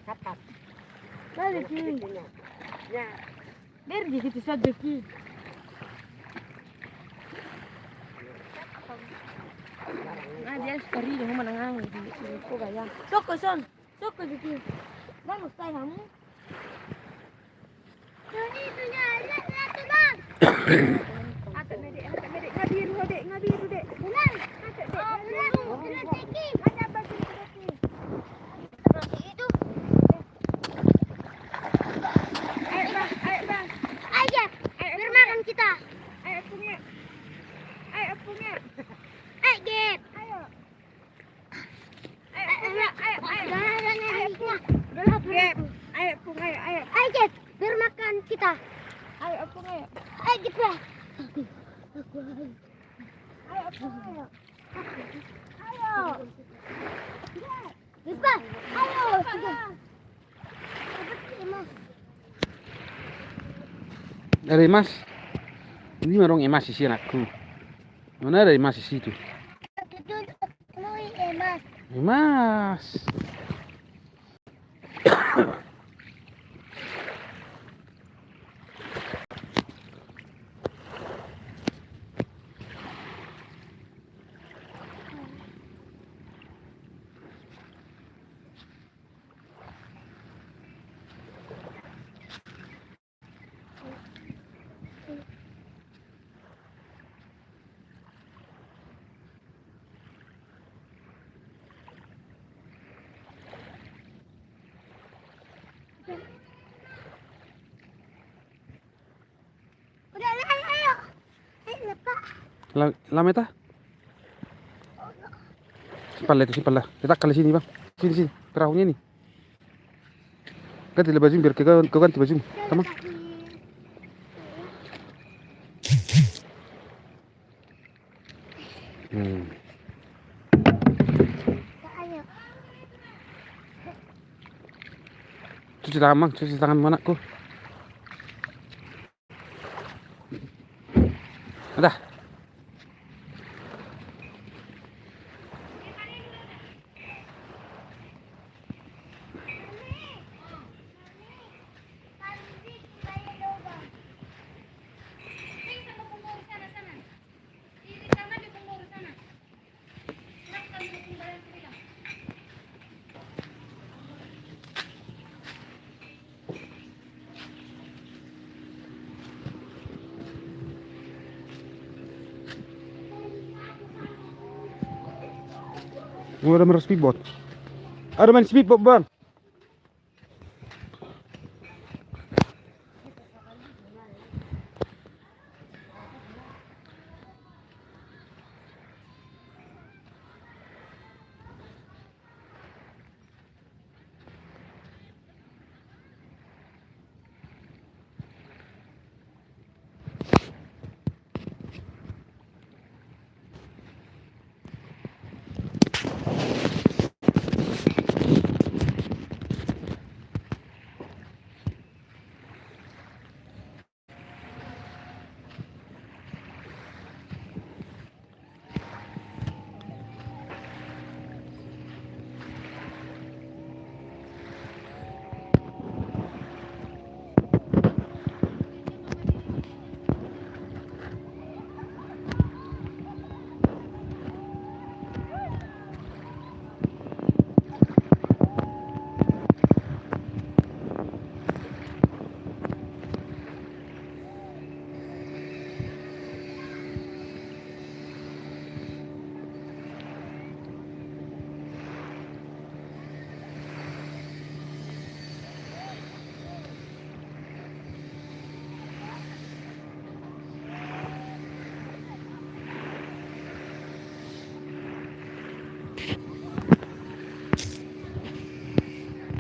kapat. Balik Ki. Ya. Biar gitu saja Ki. Nah dia sekali dia mau menang di itu gaya. Soko son, soko Ki. Vamos tayo kamu. Ini itunya lihat tuh bang. Atak na dek, ngabiru dek. Benar. Oh benar. Benar Teki. Ada baju dek. Roti itu. Ayo bang. Ayo. Biar makan kita. Ayo apungnya. Ayo Gep. Ayo. Gep. Ayo apung, ayo. Ayo Gep. Biar makan kita. Ayo apung, ayo. Ayo Gep lah. Ayo apung, ayo. Ayo. Gep lah. Ayo. Ada emas. Ini marong emas isi anakku. Mana ada emas isi itu? Emas. Emas. Udah ayo. Ayo lepas. Lameta? Simpan lah. Letak kali sini bang. Sini. Perahunya nih. Ganti baju biar kau ganti baju. Come on. Ayo. Cuci tangan bang. Cuci tangan anakku. Ada. Ada main speedboat bang.